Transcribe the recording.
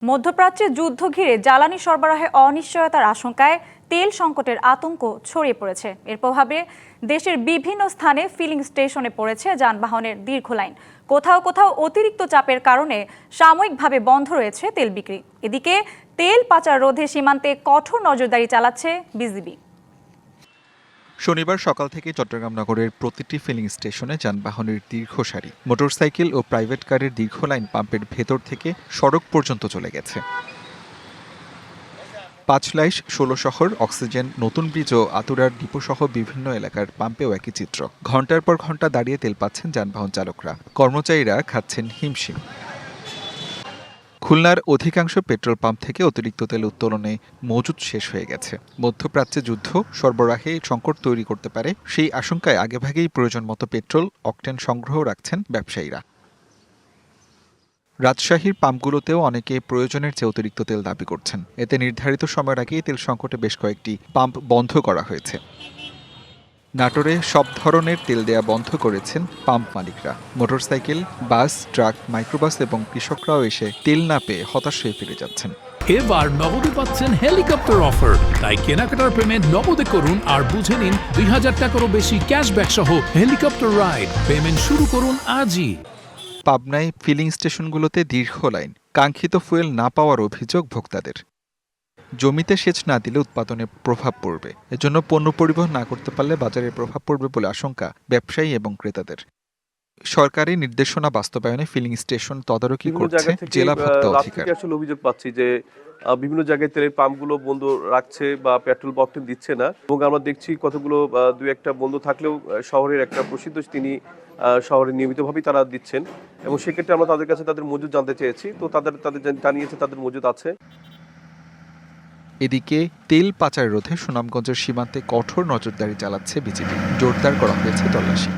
মধ্যপ্রাচ্যে যুদ্ধ ঘিরে জ্বালানি সরবরাহে অনিশ্চয়তার আশঙ্কায় তেল সংকটের আতঙ্ক ছড়িয়ে পড়েছে। এর প্রভাবে দেশের বিভিন্ন স্থানে ফিলিং স্টেশনে পড়েছে যানবাহনের দীর্ঘ লাইন। কোথাও কোথাও অতিরিক্ত চাপের কারণে সাময়িকভাবে বন্ধ রয়েছে তেল বিক্রি। এদিকে তেল পাচার রোধে সীমান্তে কঠোর নজরদারি চালাচ্ছে বিজিবি। শনিবার সকাল থেকে চট্টগ্রাম নগরের প্রতিটি ফিলিং স্টেশনে যানবাহনের দীর্ঘ সারি, মোটরসাইকেল ও প্রাইভেট কারের দীর্ঘ লাইন পাম্পের ভেতর থেকে সড়ক পর্যন্ত চলে গেছে। পাঁচলাইশ, ১৬ শহর, অক্সিজেন, নতুন ব্রিজ ও আতুরার ডিপোসহ বিভিন্ন এলাকার পাম্পেও একই চিত্র। ঘন্টার পর ঘন্টা দাঁড়িয়ে তেল পাচ্ছেন যানবাহন চালকরা, কর্মচারীরা খাচ্ছেন হিমশিম। খুলনার অধিকাংশ পেট্রোল পাম্প থেকে অতিরিক্ত তেল উত্তোলনে মজুদ শেষ হয়ে গেছে। মধ্যপ্রাচ্যে যুদ্ধ সরবরাহে সংকট তৈরি করতে পারে সেই আশঙ্কায় আগেভাগেই প্রয়োজন মতো পেট্রোল, অকটেন সংগ্রহ রাখছেন ব্যবসায়ীরা। রাজশাহীর পাম্পগুলোতেও অনেকে প্রয়োজনের চেয়ে অতিরিক্ত তেল দাবি করছেন। এতে নির্ধারিত সময়ের আগেই তেল সংকটে বেশ কয়েকটি পাম্প বন্ধ করা হয়েছে। নাটোরে সব ধরনের তেল দেয়া বন্ধ করেছেন পাম্প মালিকরা। মোটরসাইকেল, বাস, ট্রাক, মাইক্রোবাস এবং কৃষকরাও এসে তেল না পেয়ে হতাশ হয়ে ফিরে যাচ্ছেন। এবার নগদে পাচ্ছেন হেলিকপ্টার অফার, তাই কেনাকাটার পেমেন্ট নগদে করুন আর বুঝে নিন ২০০০ টাকারও বেশি ক্যাশব্যাক সহ হেলিকপ্টার রাইড। পেমেন্ট শুরু করুন আজই। পাবনায় ফিলিং স্টেশনগুলোতে দীর্ঘ লাইন, কাঙ্ক্ষিত ফুয়েল না পাওয়ার অভিযোগ ভোক্তাদের। জমিতে সেচ না দিলে উৎপাদনে প্রভাব পড়বে, এজন্য পণ্য পরিবহন না করতে পারলে বাজারে প্রভাব পড়বে বলে আশঙ্কা ব্যবসায়ী এবং ক্রেতাদের। সরকারি নির্দেশনা বাস্তবায়নে ফিলিং স্টেশন তদারকি করছে জেলা ভোক্তা অধিকার। আসলে অভিযোগ পাচ্ছি যে বিভিন্ন জায়গায় তেলের পাম্পগুলো বন্ধ রাখছে বা পেট্রোল অকটেন দিচ্ছে না, এবং আমরা দেখছি কতগুলো দুই একটা বন্ধ থাকলেও শহরের একটা প্রসিদ্ধ তিনি শহরে নিয়মিতভাবেই তারা দিচ্ছেন, এবং সেক্ষেত্রে আমরা তাদের কাছে তাদের মজুদ জানতে চেয়েছি। তো তাদের জানিয়েছে তাদের মজুদ আছে। এদিকে তেল পাচার রোধে সুনামগঞ্জের সীমান্তে কঠোর নজরদারি চালাচ্ছে বিজিবি। জোরদার করা হয়েছে তল্লাশি।